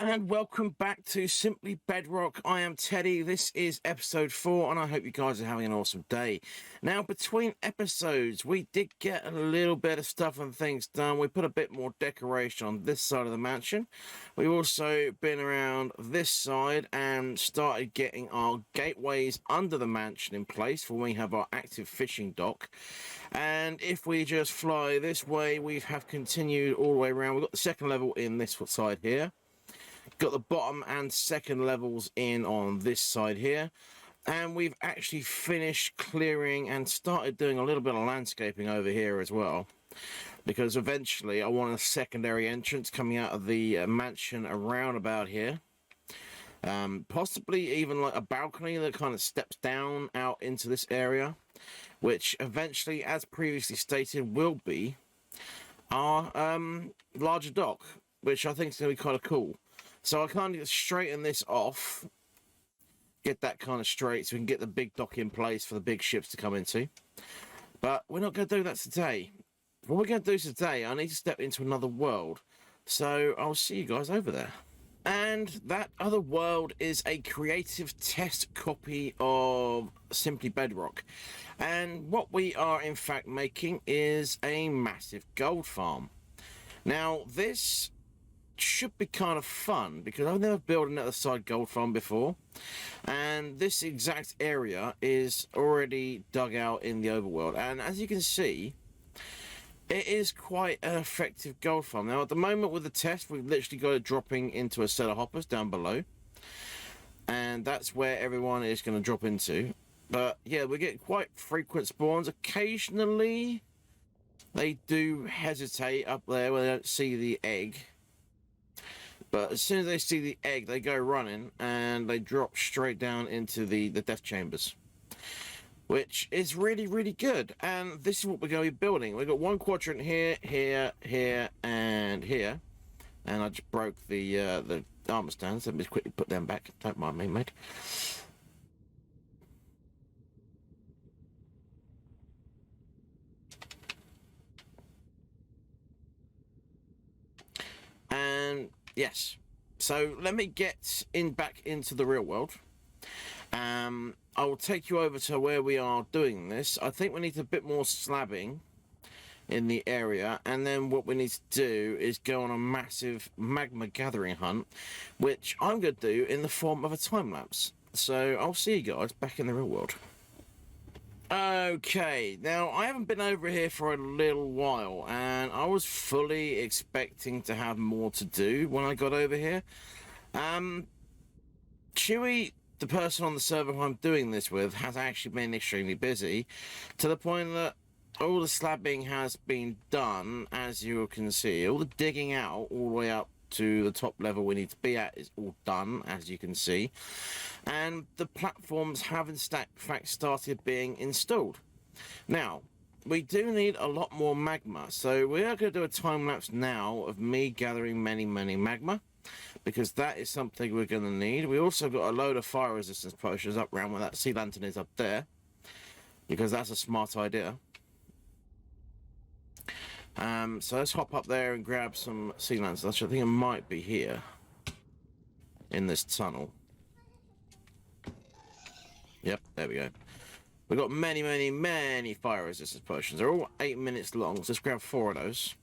And welcome back to Simply Bedrock. I am Teddy. This is episode 4, and I hope you guys are having an awesome day. Now, between episodes, we did get a little bit of stuff and things done. We put a bit more decoration on this side of the mansion. We've also been around this side and started getting our gateways under the mansion in place for when we have our active fishing dock. And if we just fly this way, we have continued all the way around. We've got the second level in this side here. Got the bottom and second levels in on this side here, and we've actually finished clearing and started doing a little bit of landscaping over here as well, because eventually I want a secondary entrance coming out of the mansion around about here, possibly even like a balcony that kind of steps down out into this area, which eventually, as previously stated, will be our larger dock, which I think is going to be kind of cool. So I kind of straighten this off, get that kind of straight so we can get the big dock in place for the big ships to come into. But we're not going to do that today. What we're going to do today, I need to step into another world. So I'll see you guys over there. And that other world is a creative test copy of Simply Bedrock. And what we are in fact making is a massive gold farm. Now this should be kind of fun because I've never built another side gold farm before, and this exact area is already dug out in the overworld, and as you can see, it is quite an effective gold farm. Now at the moment with the test, we've literally got it dropping into a set of hoppers down below, and that's where everyone is going to drop into. But yeah, we get quite frequent spawns. Occasionally they do hesitate up there when they don't see the egg. But as soon as they see the egg, they go running and they drop straight down into the death chambers, which is really, really good. And this is what we're going to be building. We've got one quadrant here, here, here, and here. And I just broke the armor stands. Let me just quickly put them back. Don't mind me, mate. And yes, so let me get back into the real world. I will take you over to where we are doing this. I think we need a bit more slabbing in the area, and then what we need to do is go on a massive magma gathering hunt, which I'm going to do in the form of a time lapse. So I'll see you guys back in the real world. Okay, now I haven't been over here for a little while, and I was fully expecting to have more to do when I got over here. Chewy, the person on the server who I'm doing this with, has actually been extremely busy, to the point that all the slabbing has been done, as you can see. All the digging out all the way up to the top level we need to be at is all done, as you can see, and the platforms have in fact started being installed. Now we do need a lot more magma, so we are going to do a time lapse now of me gathering many magma, because that is something we're going to need. We also got a load of fire resistance potions up around where that sea lantern is up there, because that's a smart idea. So let's hop up there and grab some sea lanterns. I think it might be here in this tunnel. Yep, there we go. We've got many fire resistance potions. They're all 8 minutes long, so let's grab 4 of those.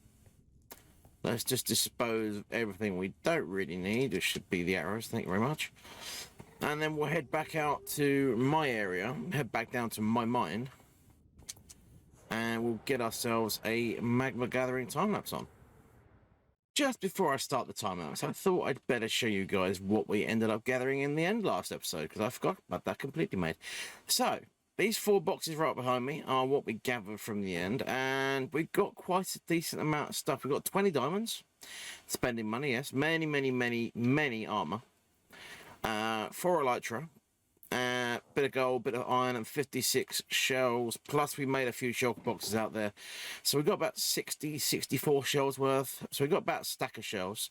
Let's just dispose of everything we don't really need. This should be the arrows, thank you very much. And then we'll head back out to my area, head back down to my mine, and we'll get ourselves a magma gathering time lapse on. Just before I start the time lapse, I thought I'd better show you guys what we ended up gathering in the end last episode, because I forgot about that completely, mate. So these 4 boxes right behind me are what we gathered from the end, and we got quite a decent amount of stuff. We got 20 diamonds, spending money, yes, many armor, 4 elytra, bit of gold, bit of iron, and 56 shells, plus we made a few shell boxes out there, so we got about 64 shells worth. So we got about a stack of shells,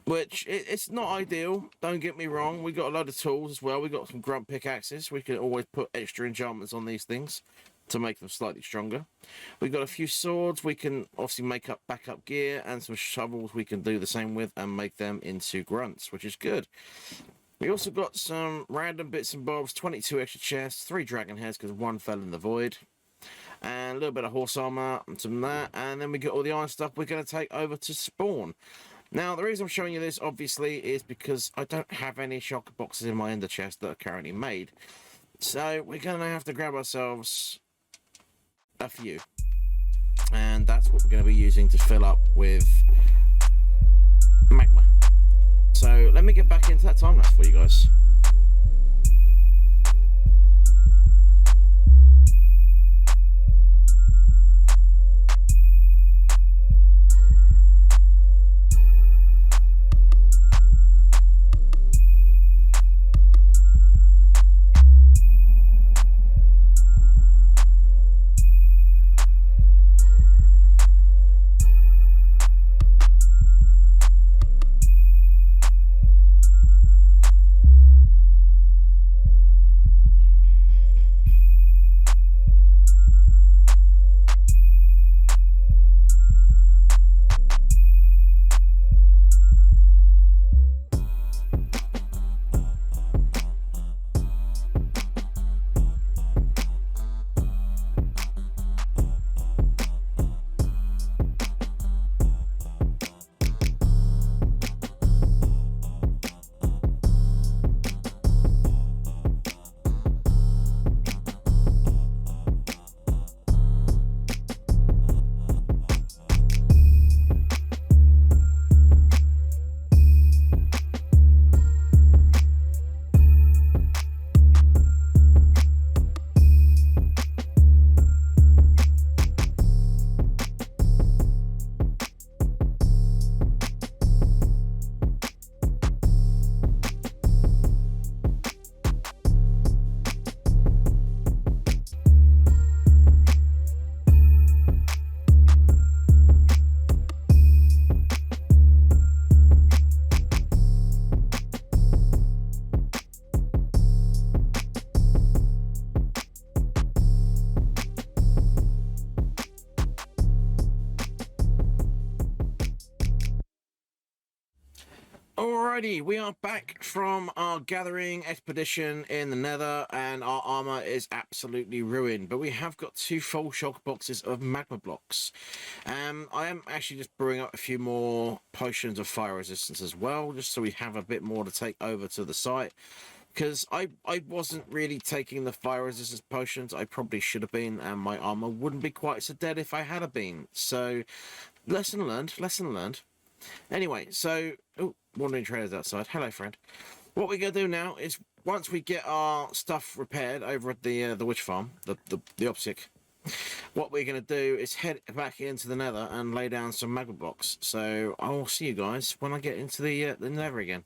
which it's not ideal, don't get me wrong. We got a load of tools as well. We got some grunt pickaxes. We can always put extra enchantments on these things. to make them slightly stronger. We've got a few swords we can obviously make up backup gear, and some shovels we can do the same with and make them into grunts, which is good. We also got some random bits and bobs, 22 extra chests, 3 dragon heads because 1 fell in the void, and a little bit of horse armor and some of that, and then we got all the iron stuff we're going to take over to spawn. Now, the reason I'm showing you this, obviously, is because I don't have any shulker boxes in my ender chest that are currently made. So we're going to have to grab ourselves a few. And that's what we're going to be using to fill up with magma. So let me get back into that time lapse for you guys. Alrighty, we are back from our gathering expedition in the Nether, and our armor is absolutely ruined. But we have got 2 full shulker boxes of magma blocks. I am actually just brewing up a few more potions of fire resistance as well, just so we have a bit more to take over to the site. Because I wasn't really taking the fire resistance potions. I probably should have been, and my armor wouldn't be quite so dead if I had been. So, lesson learned, lesson learned. Anyway, so... Oh, wandering traders outside. Hello, friend. What we're going to do now is, once we get our stuff repaired over at the witch farm, the Opsic, what we're going to do is head back into the Nether and lay down some magma blocks. So I will see you guys when I get into the Nether again.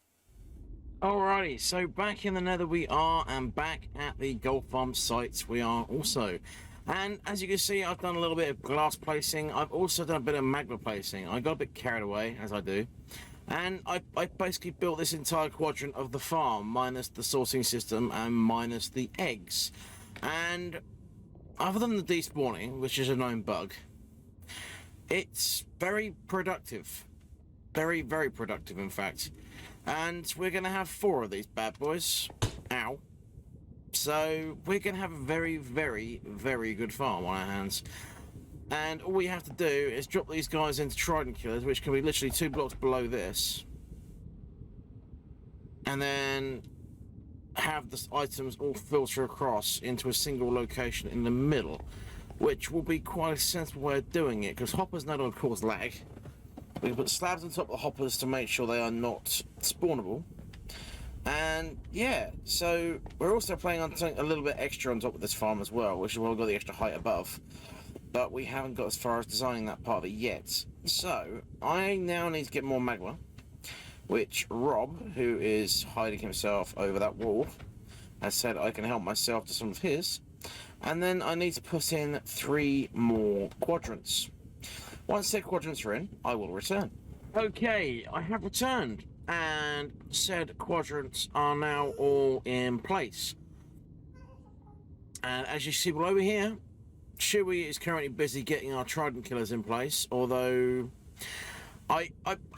Alrighty, so back in the Nether we are, and back at the gold farm sites we are also. And as you can see, I've done a little bit of glass placing. I've also done a bit of magma placing. I got a bit carried away, as I do. And I basically built this entire quadrant of the farm, minus the sorting system and minus the eggs. And other than the despawning, which is a known bug, it's very productive. Very, very productive, in fact. And we're going to have 4 of these bad boys. Ow. So we're going to have a very, very, very good farm on our hands. And all we have to do is drop these guys into trident killers, which can be literally 2 blocks below this. And then have the items all filter across into a single location in the middle, which will be quite a sensible way of doing it, because hoppers not going to cause lag. We can put slabs on top of the hoppers to make sure they are not spawnable. And yeah, so we're also planning on something a little bit extra on top of this farm as well, which is why we've got the extra height above. But we haven't got as far as designing that part of it yet. So I now need to get more magma, which Rob, who is hiding himself over that wall, has said I can help myself to some of his. And then I need to put in 3 more quadrants. Once said quadrants are in, I will return. Okay, I have returned, and said quadrants are now all in place. And as you see below here, Chewie is currently busy getting our trident killers in place, although I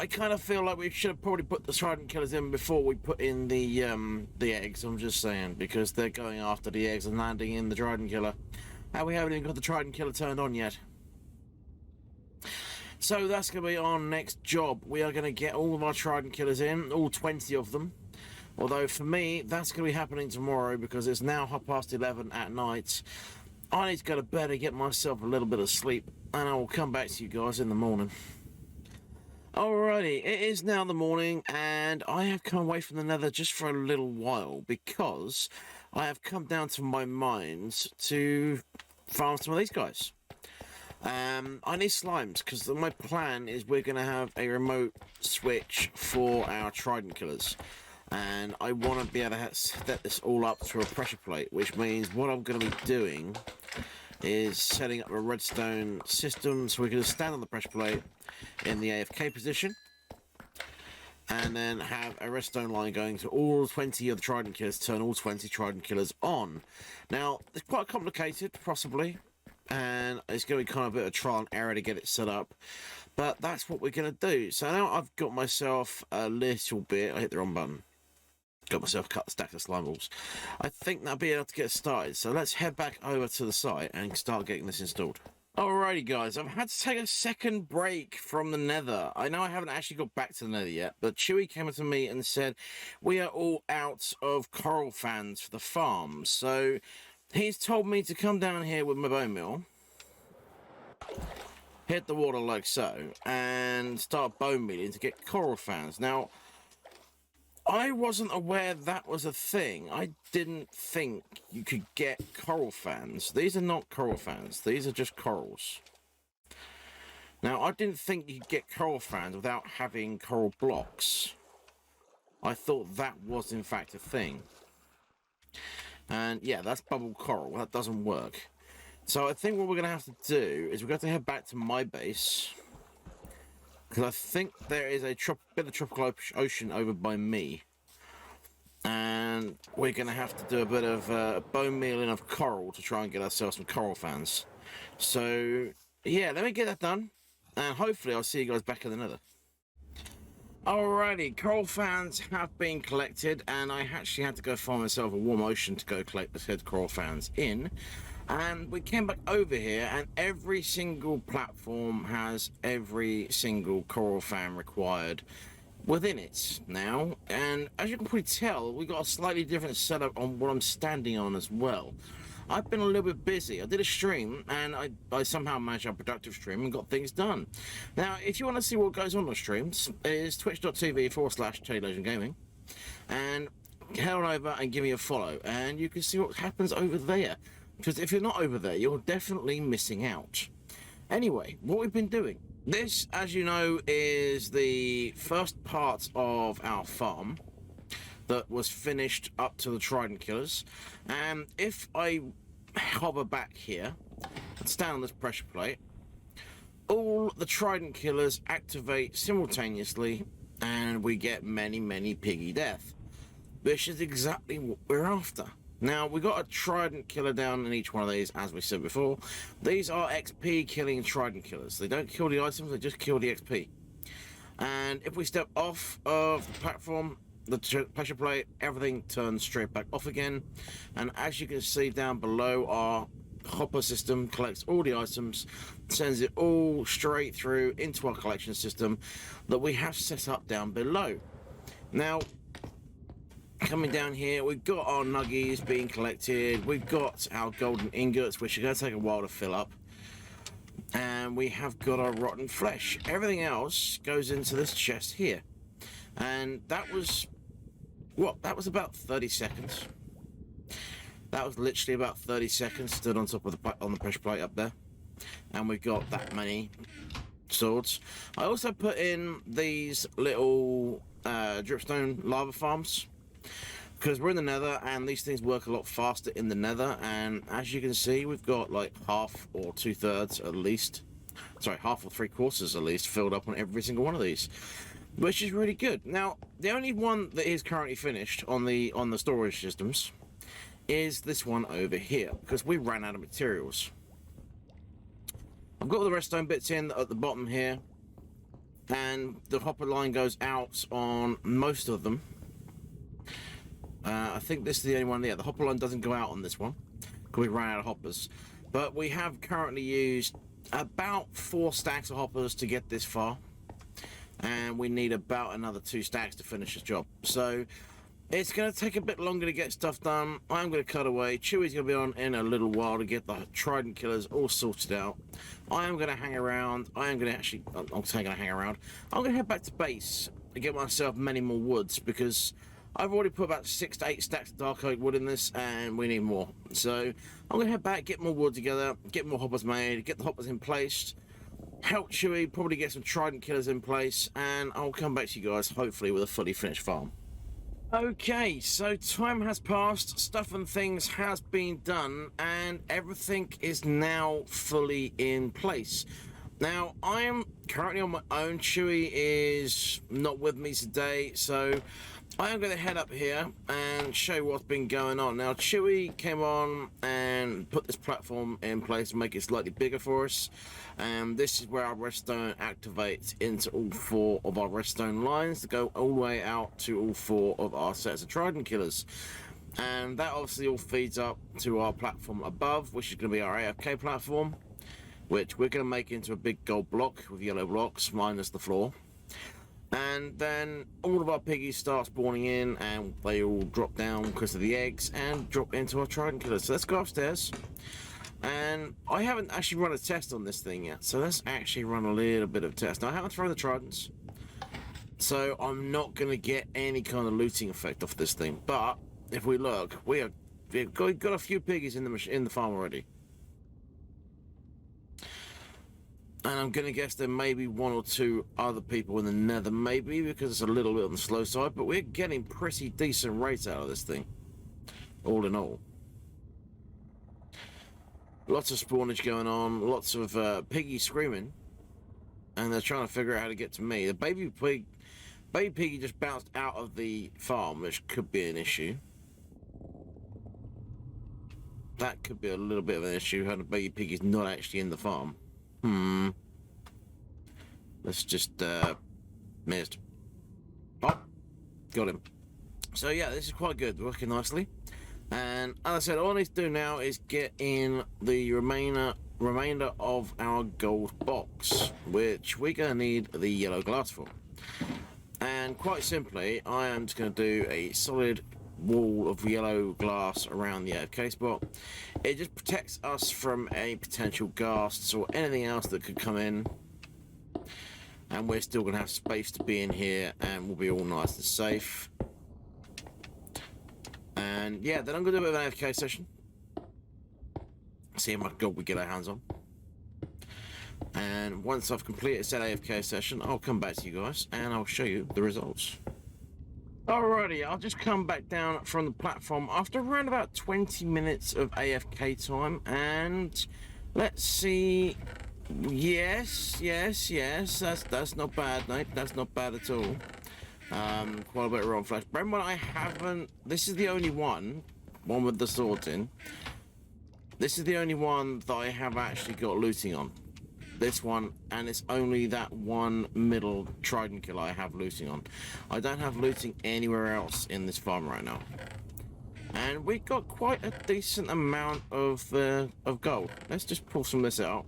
kind of feel like we should have probably put the trident killers in before we put in the eggs. I'm just saying, because they're going after the eggs and landing in the trident killer, and we haven't even got the trident killer turned on yet. So that's going to be our next job. We are going to get all of our trident killers in, all 20 of them. Although for me, that's going to be happening tomorrow because it's now 11:30 at night. I need to go to bed and get myself a little bit of sleep, and I will come back to you guys in the morning. Alrighty, it is now the morning, and I have come away from the Nether just for a little while because I have come down to my mines to farm some of these guys. I need slimes because my plan is we're going to have a remote switch for our trident killers. And I want to be able to set this all up through a pressure plate, which means what I'm going to be doing is setting up a redstone system so we can just stand on the pressure plate in the AFK position and then have a redstone line going to all 20 of the trident killers, turn all 20 trident killers on. Now, it's quite complicated, possibly, and it's going to be kind of a bit of trial and error to get it set up. But that's what we're going to do. So now I've got myself a little bit... I hit the wrong button. Got myself a couple of stacks of slime balls. I think that'll be able to get started. So let's head back over to the site and start getting this installed. Alrighty guys, I've had to take a second break from the Nether. I know I haven't actually got back to the Nether yet, but Chewie came up to me and said we are all out of coral fans for the farm. So he's told me to come down here with my bone meal, hit the water like so, and start bone mealing to get coral fans. Now, I wasn't aware that was a thing. I didn't think you could get coral fans. These are not coral fans. These are just corals. Now, I didn't think you could get coral fans without having coral blocks. I thought that was, in fact, a thing. And, yeah, that's bubble coral. That doesn't work. So I think what we're going to have to do is we're going to head back to my base, because I think there is a bit of tropical ocean over by me. And we're going to have to do a bit of bone mealing of coral to try and get ourselves some coral fans. So, yeah, let me get that done. And hopefully I'll see you guys back in the Nether. Alrighty, coral fans have been collected. And I actually had to go find myself a warm ocean to go collect the said coral fans in. And we came back over here, and every single platform has every single coral fan required within it now. And as you can probably tell, we've got a slightly different setup on what I'm standing on as well. I've been a little bit busy. I did a stream, and I somehow managed a productive stream and got things done. Now, if you want to see what goes on streams, it's twitch.tv/TeddyLegendGaming, and head on over and give me a follow, and you can see what happens over there. Because if you're not over there, you're definitely missing out. Anyway, what we've been doing. This, as you know, is the first part of our farm that was finished up to the trident killers. And if I hover back here and stand on this pressure plate, all the trident killers activate simultaneously, and we get many piggy death, which is exactly what we're after. Now, we got a trident killer down in each one of these, as we said before. These are XP killing trident killers. They don't kill the items, they just kill the XP. And if we step off of the platform, the pressure plate, everything turns straight back off again. And as you can see down below, our hopper system collects all the items, sends it all straight through into our collection system that we have set up down below. Now, coming down here, we've got our nuggies being collected, we've got our golden ingots, which are going to take a while to fill up, and we have got our rotten flesh. Everything else goes into this chest here, and that was about 30 seconds. That was literally about 30 seconds stood on top of the pressure plate up there, and we've got that many swords. I also put in these little dripstone lava farms, because we're in the Nether and these things work a lot faster in the Nether. And as you can see, we've got like half or 2/3 at least, sorry, half or 3/4 at least filled up on every single one of these, which is really good. Now, the only one that is currently finished on the storage systems is this one over here, because we ran out of materials. I've got all the redstone bits in at the bottom here, and the hopper line goes out on most of them. I think this is the only one. Yeah, the hopper line doesn't go out on this one because we ran out of hoppers. But we have currently used about 4 stacks of hoppers to get this far, and we need about another 2 stacks to finish this job. So it's going to take a bit longer to get stuff done. I'm going to cut away. Chewy's going to be on in a little while to get the trident killers all sorted out. I am going to hang around. I am going to actually, I'm saying going to hang around. I'm going to head back to base and get myself many more woods, because I've already put about 6 to 8 stacks of dark oak wood in this, and we need more. So I'm going to head back, get more wood together, get more hoppers made, get the hoppers in place, help Chewy probably get some trident killers in place, and I'll come back to you guys hopefully with a fully finished farm. Okay, so time has passed, stuff and things has been done, and everything is now fully in place. Now, I am currently on my own. Chewy is not with me today, so I am going to head up here and show you what's been going on. Now, Chewy came on and put this platform in place to make it slightly bigger for us. And this is where our redstone activates into all 4 of our redstone lines to go all the way out to all 4 of our sets of trident killers. And that obviously all feeds up to our platform above, which is going to be our AFK platform, which we're going to make into a big gold block with yellow blocks minus the floor. And then all of our piggies start spawning in, and they all drop down because of the eggs and drop into our trident killers. So let's go upstairs. And I haven't actually run a test on this thing yet, so let's actually run a little bit of test. Now, I haven't thrown the tridents, so I'm not going to get any kind of looting effect off this thing. But if we look, we've got a few piggies in the farm already. And I'm going to guess there may be 1 or 2 other people in the Nether, maybe, because it's a little bit on the slow side, but we're getting pretty decent rates out of this thing, all in all. Lots of spawnage going on, lots of piggies screaming, and they're trying to figure out how to get to me. The baby piggy just bounced out of the farm, which could be an issue. That could be a little bit of an issue, how the baby piggy's not actually in the farm. Let's just missed. Oh, got him. So yeah, this is quite good, working nicely. And as I said, all I need to do now is get in the remainder of our gold box, which we're going to need the yellow glass for. And quite simply, I am just going to do a solid wall of yellow glass around the AFK spot. It just protects us from any potential ghasts or anything else that could come in, and we're still going to have space to be in here, and we'll be all nice and safe. And yeah, then I'm going to do a bit of an AFK session, see how much gold we get our hands on. And once I've completed said AFK session, I'll come back to you guys and I'll show you the results. Alrighty, I'll just come back down from the platform after around about 20 minutes of AFK time, and let's see. Yes, that's not bad, mate. That's not bad at all. Quite a bit of raw flesh. Remember, I haven't. This is the only one with the swords in. This is the only one that I have actually got looting on. This one, and it's only that one middle trident killer I have looting on. I don't have looting anywhere else in this farm right now. And we got quite a decent amount of gold. Let's just pull some of this out.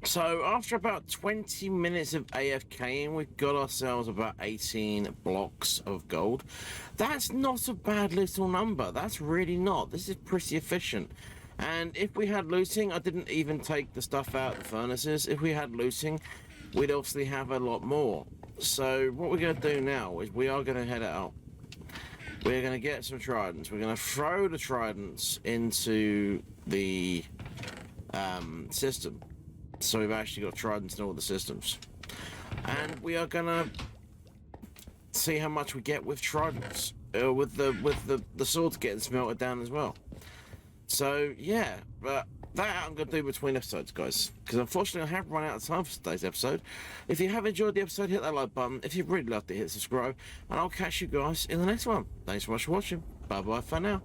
So after about 20 minutes of AFKing, we've got ourselves about 18 blocks of gold. That's not a bad little number. That's really not. This is pretty efficient. And if we had looting, I didn't even take the stuff out of the furnaces. If we had looting, we'd obviously have a lot more. So what we're going to do now is we are going to head out. We're going to get some tridents. We're going to throw the tridents into the system. So we've actually got tridents in all the systems. And we are going to see how much we get with tridents. With the swords getting smelted down as well. So yeah, but that I'm going to do between episodes, guys, because unfortunately I have run out of time for today's episode. If you have enjoyed the episode, hit that like button. If you'd really love to hit subscribe, and I'll catch you guys in the next one. Thanks so much for watching. Bye bye for now.